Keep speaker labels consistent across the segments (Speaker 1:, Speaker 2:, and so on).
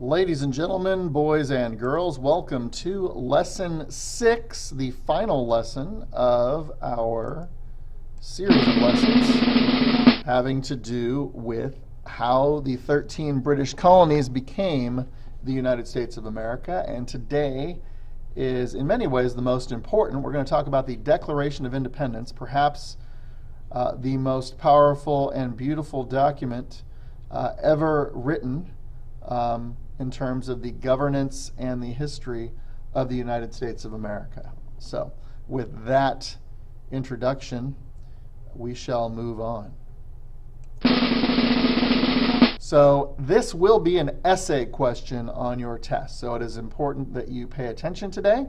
Speaker 1: Ladies and gentlemen, boys and girls, welcome to Lesson 6, the final lesson of our series of lessons having to do with how the 13 British colonies became the United States of America. And today is, in many ways, the most important. We're going to talk about the Declaration of Independence, perhaps the most powerful and beautiful document ever written in terms of the governance and the history of the United States of America. So, with that introduction, we shall move on. So, this will be an essay question on your test. So, it is important that you pay attention today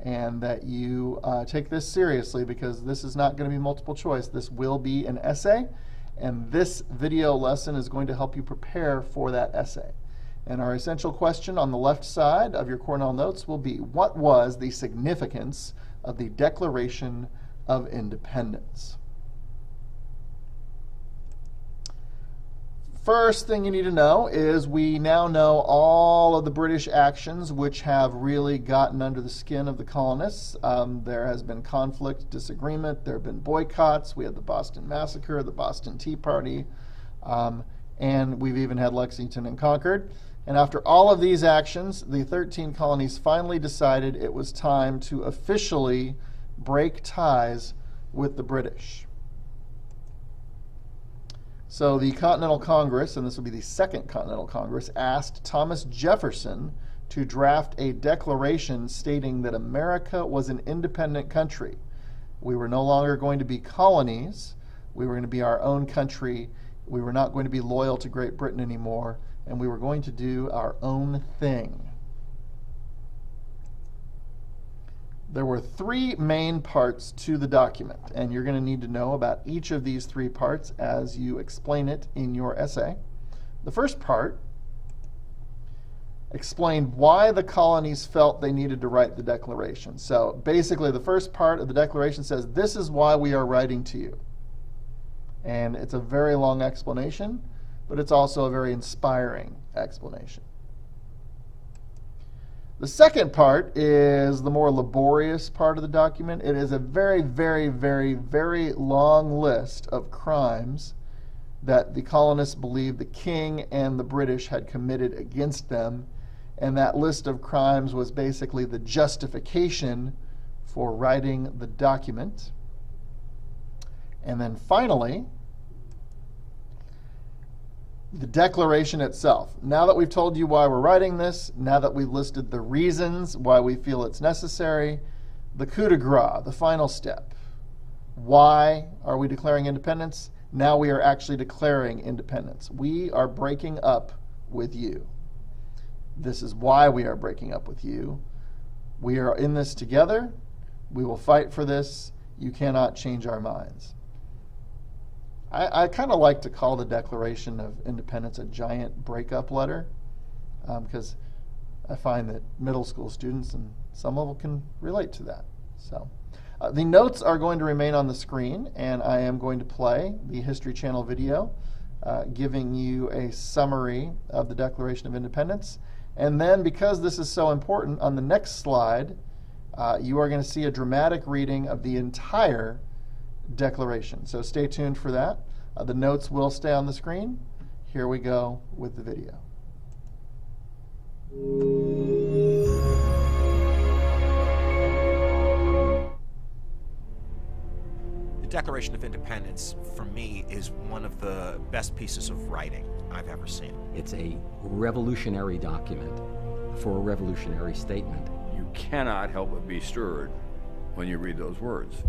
Speaker 1: and that you take this seriously, because this is not going to be multiple choice. This will be an essay, and this video lesson is going to help you prepare for that essay. And our essential question on the left side of your Cornell notes will be, what was the significance of the Declaration of Independence? First thing you need to know is we now know all of the British actions which have really gotten under the skin of the colonists. There has been conflict, disagreement, there have been boycotts. We had the Boston Massacre, the Boston Tea Party, and we've even had Lexington and Concord. And after all of these actions, the 13 colonies finally decided it was time to officially break ties with the British. So the Continental Congress, and this will be the Second Continental Congress, asked Thomas Jefferson to draft a declaration stating that America was an independent country. We were no longer going to be colonies. We were going to be our own country. We were not going to be loyal to Great Britain anymore, and we were going to do our own thing. There were three main parts to the document, and you're going to need to know about each of these three parts as you explain it in your essay. The first part explained why the colonies felt they needed to write the Declaration. So basically, the first part of the Declaration says, this is why we are writing to you. And it's a very long explanation, but it's also a very inspiring explanation. The second part is the more laborious part of the document. It is a very, very, very, very long list of crimes that the colonists believed the king and the British had committed against them. And that list of crimes was basically the justification for writing the document. And then finally, the Declaration itself. Now that we've told you why we're writing this, now that we've listed the reasons why we feel it's necessary, the coup de grace, the final step. Why are we declaring independence? Now we are actually declaring independence. We are breaking up with you. This is why we are breaking up with you. We are in this together. We will fight for this. You cannot change our minds. I kind of like to call the Declaration of Independence a giant breakup letter, because I find that middle school students and some of them can relate to that. So the notes are going to remain on the screen, and I am going to play the History Channel video giving you a summary of the Declaration of Independence. And then, because this is so important, on the next slide, you are going to see a dramatic reading of the entire Declaration. So stay tuned for that. The notes will stay on the screen. Here we go with the video.
Speaker 2: The Declaration of Independence, for me, is one of the best pieces of writing I've ever seen.
Speaker 3: It's a revolutionary document for a revolutionary statement.
Speaker 4: You cannot help but be stirred when you read those words.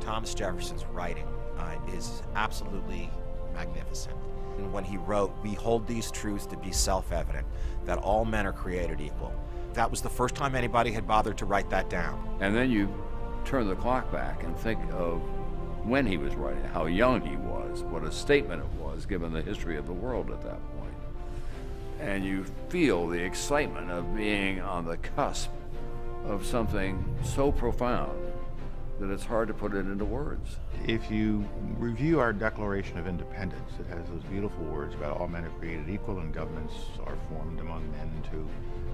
Speaker 2: Thomas Jefferson's writing is absolutely magnificent. And when he wrote, "We hold these truths to be self-evident, that all men are created equal." That was the first time anybody had bothered to write that down.
Speaker 4: And then you turn the clock back and think of when he was writing, how young he was, what a statement it was given the history of the world at that point. And you feel the excitement of being on the cusp of something so profound that it's hard to put it into words.
Speaker 5: If you review our Declaration of Independence, it has those beautiful words about all men are created equal and governments are formed among men to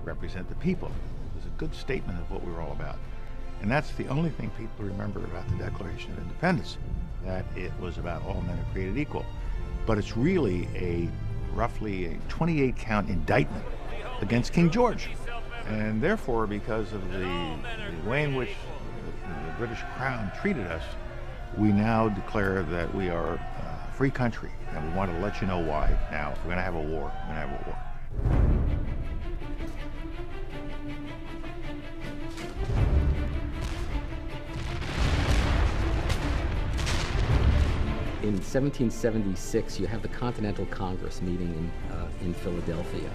Speaker 5: represent the people. It was a good statement of what we were all about. And that's the only thing people remember about the Declaration of Independence, that it was about all men are created equal. But it's really roughly a 28-count indictment against King George. And therefore, because of the way in which the British Crown treated us, we now declare that we are a free country, and we want to let you know why. Now, if we're going to have a war, we're going to have a war.
Speaker 3: In 1776, you have the Continental Congress meeting in Philadelphia,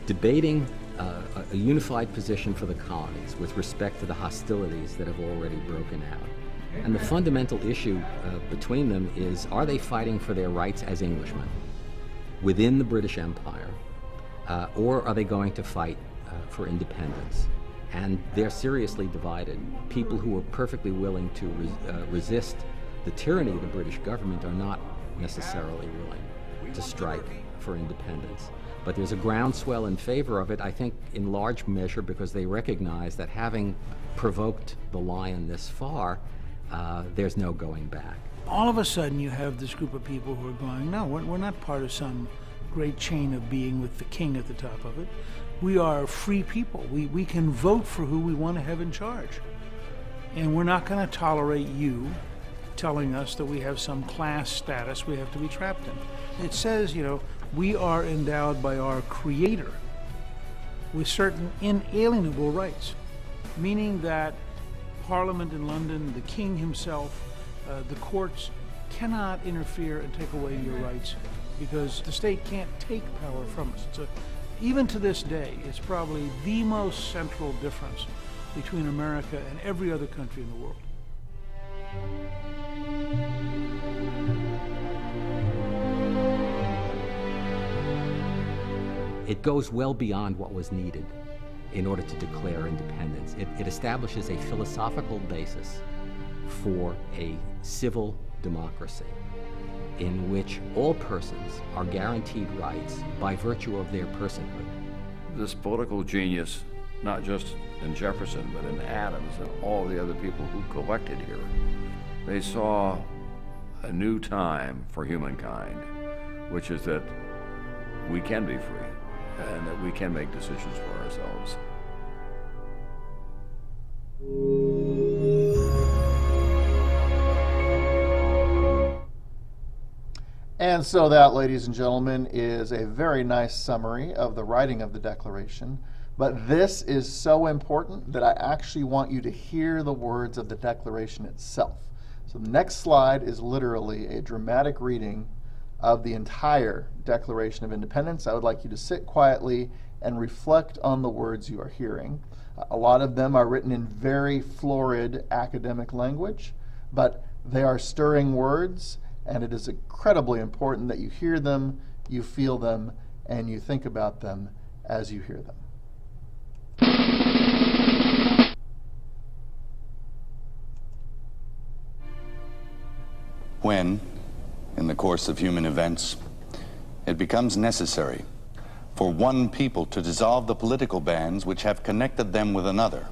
Speaker 3: debating a unified position for the colonies with respect to the hostilities that have already broken out. And the fundamental issue between them is, are they fighting for their rights as Englishmen within the British Empire, or are they going to fight for independence? And they're seriously divided. People who are perfectly willing to resist the tyranny of the British government are not necessarily willing to strike for independence. But there's a groundswell in favor of it, I think, in large measure because they recognize that having provoked the lion this far, there's no going back.
Speaker 6: All of a sudden you have this group of people who are going, no, we're not part of some great chain of being with the king at the top of it. We are free people. We can vote for who we want to have in charge. And we're not going to tolerate you telling us that we have some class status we have to be trapped in. It says, we are endowed by our Creator with certain inalienable rights, meaning that Parliament in London, the King himself, the courts cannot interfere and take away your rights because the state can't take power from us. Even to this day, it's probably the most central difference between America and every other country in the world.
Speaker 3: It goes well beyond what was needed in order to declare independence. It establishes a philosophical basis for a civil democracy in which all persons are guaranteed rights by virtue of their personhood.
Speaker 4: This political genius, not just in Jefferson, but in Adams and all the other people who collected here, they saw a new time for humankind, which is that we can be free and that we can make decisions for ourselves.
Speaker 1: And so that, ladies and gentlemen, is a very nice summary of the writing of the Declaration. But this is so important that I actually want you to hear the words of the Declaration itself. So the next slide is literally a dramatic reading of the entire Declaration of Independence. I would like you to sit quietly and reflect on the words you are hearing. A lot of them are written in very florid academic language, but they are stirring words, and it is incredibly important that you hear them, you feel them, and you think about them as you hear them.
Speaker 7: When, in the course of human events, it becomes necessary for one people to dissolve the political bands which have connected them with another,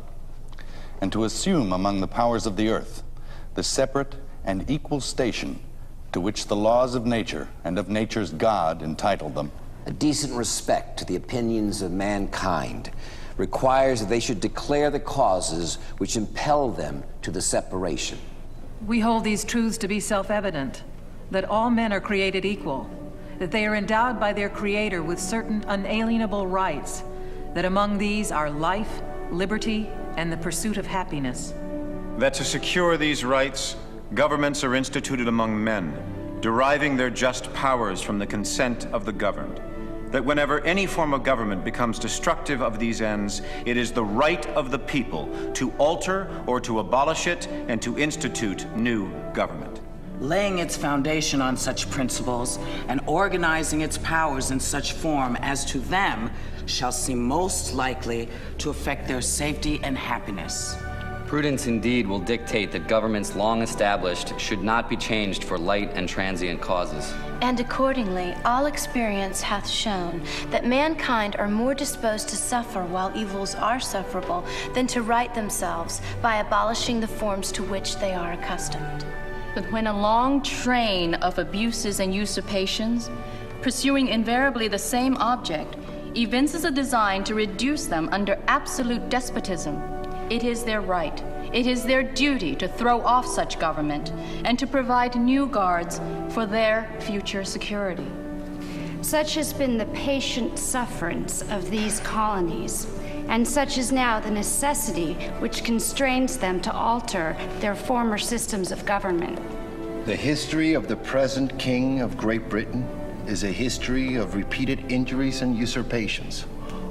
Speaker 7: and to assume among the powers of the earth the separate and equal station to which the laws of nature and of nature's God entitled them.
Speaker 8: A decent respect to the opinions of mankind requires that they should declare the causes which impel them to the separation.
Speaker 9: We hold these truths to be self-evident, that all men are created equal, that they are endowed by their Creator with certain unalienable rights, that among these are life, liberty, and the pursuit of happiness.
Speaker 10: That to secure these rights, governments are instituted among men, deriving their just powers from the consent of the governed. That whenever any form of government becomes destructive of these ends, it is the right of the people to alter or to abolish it and to institute new government.
Speaker 11: Laying its foundation on such principles and organizing its powers in such form as to them shall seem most likely to affect their safety and happiness.
Speaker 12: Prudence indeed will dictate that governments long established should not be changed for light and transient causes.
Speaker 13: And accordingly, all experience hath shown that mankind are more disposed to suffer while evils are sufferable than to right themselves by abolishing the forms to which they are accustomed.
Speaker 14: But when a long train of abuses and usurpations, pursuing invariably the same object, evinces a design to reduce them under absolute despotism, it is their right, it is their duty to throw off such government and to provide new guards for their future security.
Speaker 15: Such has been the patient sufferance of these colonies, and such is now the necessity which constrains them to alter their former systems of government.
Speaker 16: The history of the present King of Great Britain is a history of repeated injuries and usurpations,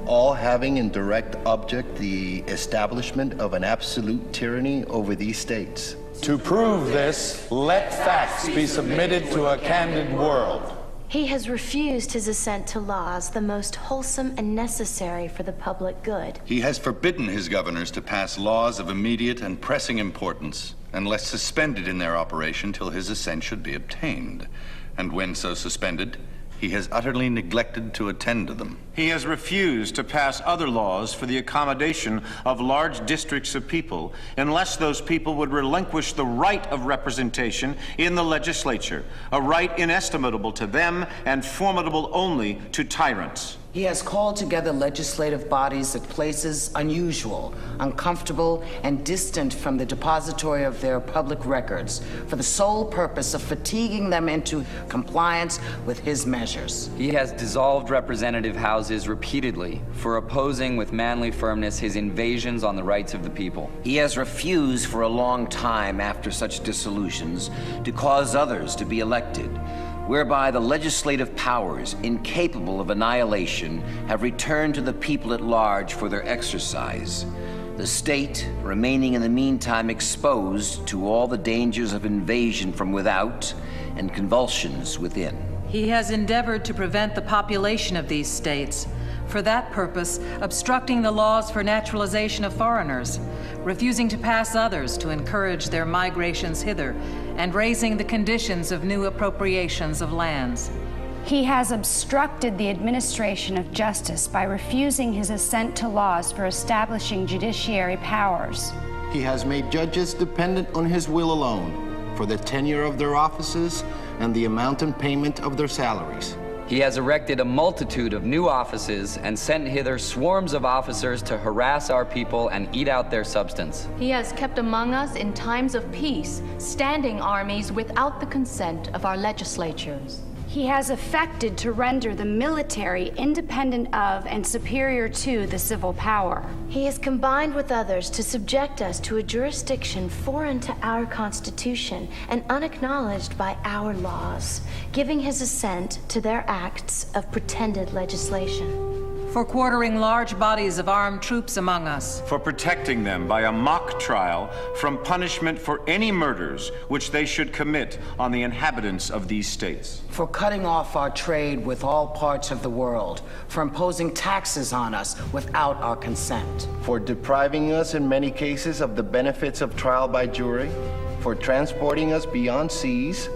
Speaker 16: all having in direct object the establishment of an absolute tyranny over these states.
Speaker 17: To prove this, let facts be submitted to a candid world.
Speaker 13: He has refused his assent to laws the most wholesome and necessary for the public good.
Speaker 7: He has forbidden his governors to pass laws of immediate and pressing importance, unless suspended in their operation till his assent should be obtained. And when so suspended, he has utterly neglected to attend to them.
Speaker 10: He has refused to pass other laws for the accommodation of large districts of people unless those people would relinquish the right of representation in the legislature, a right inestimable to them and formidable only to tyrants.
Speaker 11: He has called together legislative bodies at places unusual, uncomfortable, and distant from the depository of their public records for the sole purpose of fatiguing them into compliance with his measures.
Speaker 12: He has dissolved representative houses repeatedly for opposing with manly firmness his invasions on the rights of the people.
Speaker 8: He has refused for a long time after such dissolutions to cause others to be elected, whereby the legislative powers, incapable of annihilation, have returned to the people at large for their exercise, the state remaining in the meantime exposed to all the dangers of invasion from without and convulsions within.
Speaker 9: He has endeavored to prevent the population of these states, for that purpose obstructing the laws for naturalization of foreigners, refusing to pass others to encourage their migrations hither, and raising the conditions of new appropriations of lands.
Speaker 15: He has obstructed the administration of justice by refusing his assent to laws for establishing judiciary powers.
Speaker 16: He has made judges dependent on his will alone for the tenure of their offices and the amount and payment of their salaries.
Speaker 12: He has erected a multitude of new offices and sent hither swarms of officers to harass our people and eat out their substance.
Speaker 14: He has kept among us in times of peace standing armies without the consent of our legislatures.
Speaker 15: He has affected to render the military independent of and superior to the civil power.
Speaker 13: He has combined with others to subject us to a jurisdiction foreign to our Constitution and unacknowledged by our laws, giving his assent to their acts of pretended legislation.
Speaker 9: For quartering large bodies of armed troops among us.
Speaker 10: For protecting them by a mock trial from punishment for any murders which they should commit on the inhabitants of these states.
Speaker 11: For cutting off our trade with all parts of the world, for imposing taxes on us without our consent.
Speaker 16: For depriving us in many cases of the benefits of trial by jury, for transporting us beyond seas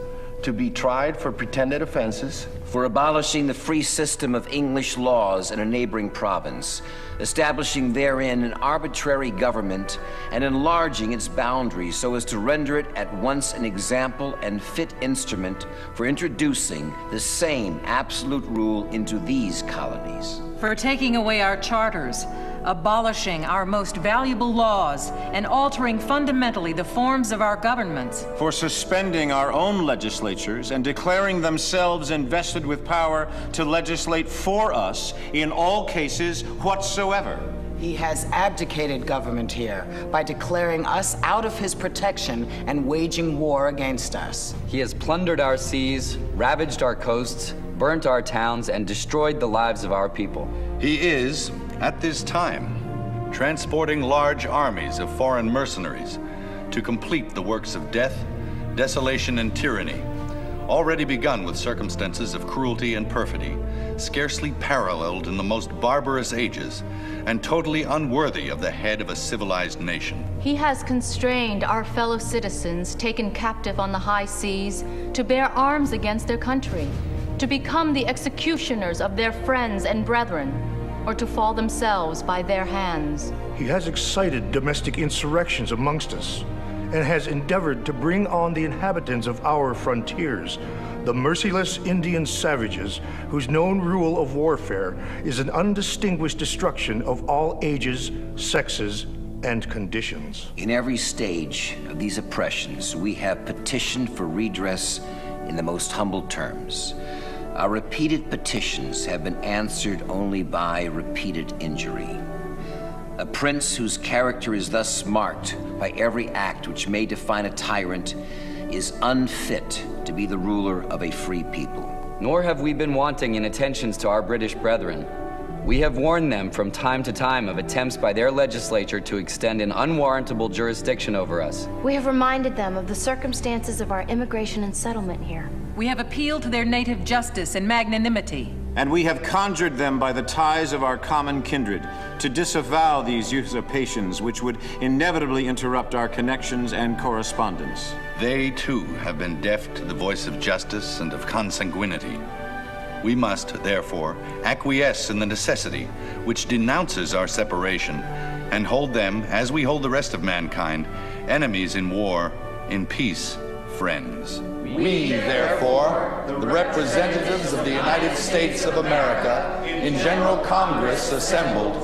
Speaker 16: to be tried for pretended offenses,
Speaker 8: for abolishing the free system of English laws in a neighboring province, establishing therein an arbitrary government, and enlarging its boundaries so as to render it at once an example and fit instrument for introducing the same absolute rule into these colonies.
Speaker 9: For taking away our charters, abolishing our most valuable laws, and altering fundamentally the forms of our governments.
Speaker 10: For suspending our own legislatures and declaring themselves invested with power to legislate for us in all cases whatsoever.
Speaker 11: He has abdicated government here by declaring us out of his protection and waging war against us.
Speaker 12: He has plundered our seas, ravaged our coasts, burnt our towns, and destroyed the lives of our people.
Speaker 7: He is, at this time, transporting large armies of foreign mercenaries to complete the works of death, desolation, and tyranny, already begun with circumstances of cruelty and perfidy, scarcely paralleled in the most barbarous ages, and totally unworthy of the head of a civilized nation.
Speaker 14: He has constrained our fellow citizens taken captive on the high seas to bear arms against their country, to become the executioners of their friends and brethren, or to fall themselves by their hands.
Speaker 18: He has excited domestic insurrections amongst us, and has endeavored to bring on the inhabitants of our frontiers, the merciless Indian savages whose known rule of warfare is an undistinguished destruction of all ages, sexes, and conditions.
Speaker 8: In every stage of these oppressions, we have petitioned for redress in the most humble terms. Our repeated petitions have been answered only by repeated injury. A prince whose character is thus marked by every act which may define a tyrant is unfit to be the ruler of a free people.
Speaker 12: Nor have we been wanting in attentions to our British brethren. We have warned them from time to time of attempts by their legislature to extend an unwarrantable jurisdiction over us.
Speaker 13: We have reminded them of the circumstances of our immigration and settlement here.
Speaker 9: We have appealed to their native justice and magnanimity.
Speaker 10: And we have conjured them by the ties of our common kindred to disavow these usurpations which would inevitably interrupt our connections and correspondence.
Speaker 7: They, too, have been deaf to the voice of justice and of consanguinity. We must, therefore, acquiesce in the necessity which denounces our separation and hold them, as we hold the rest of mankind, enemies in war, in peace, friends.
Speaker 17: We, therefore, the representatives of the United States of America, in General Congress assembled,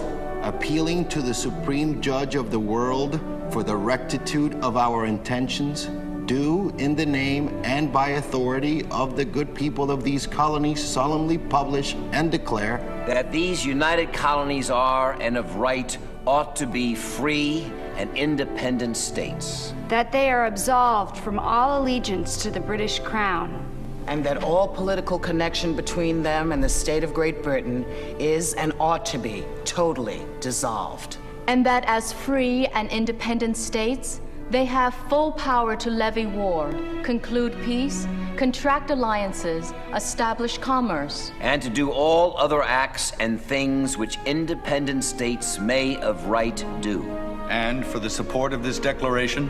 Speaker 16: appealing to the Supreme Judge of the world for the rectitude of our intentions, do, in the name and by authority of the good people of these colonies, solemnly publish and declare
Speaker 8: that these united colonies are, and of right, ought to be free and independent states.
Speaker 15: That they are absolved from all allegiance to the British Crown.
Speaker 11: And that all political connection between them and the state of Great Britain is and ought to be totally dissolved.
Speaker 14: And that as free and independent states, they have full power to levy war, conclude peace, contract alliances, establish commerce,
Speaker 8: and to do all other acts and things which independent states may of right do.
Speaker 7: And for the support of this declaration,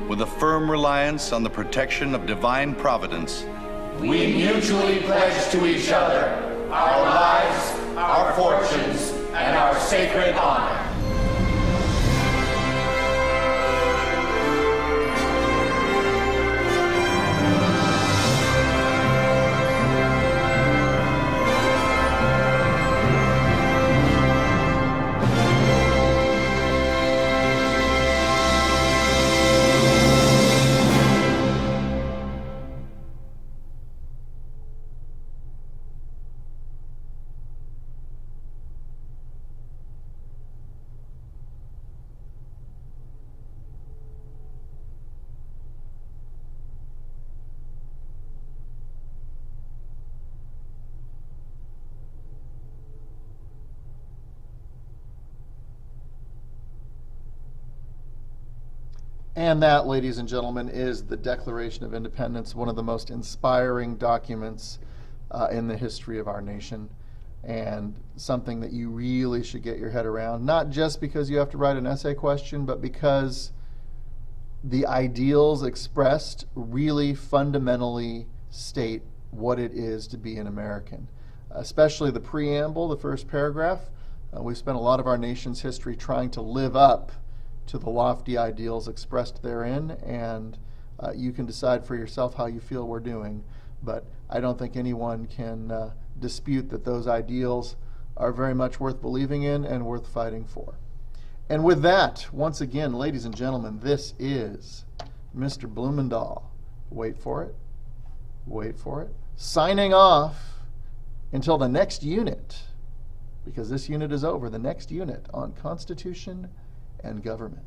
Speaker 7: with a firm reliance on the protection of divine providence,
Speaker 17: we mutually pledge to each other our lives, our fortunes, and our sacred honor.
Speaker 1: And that, ladies and gentlemen, is the Declaration of Independence, one of the most inspiring documents in the history of our nation, and something that you really should get your head around, not just because you have to write an essay question, but because the ideals expressed really fundamentally state what it is to be an American, especially the preamble, the first paragraph. We've spent a lot of our nation's history trying to live up to the lofty ideals expressed therein, and you can decide for yourself how you feel we're doing. But I don't think anyone can dispute that those ideals are very much worth believing in and worth fighting for. And with that, once again, ladies and gentlemen, this is Mr. Blumendahl. Wait for it. Wait for it. Signing off until the next unit, because this unit is over. The next unit on Constitution and government.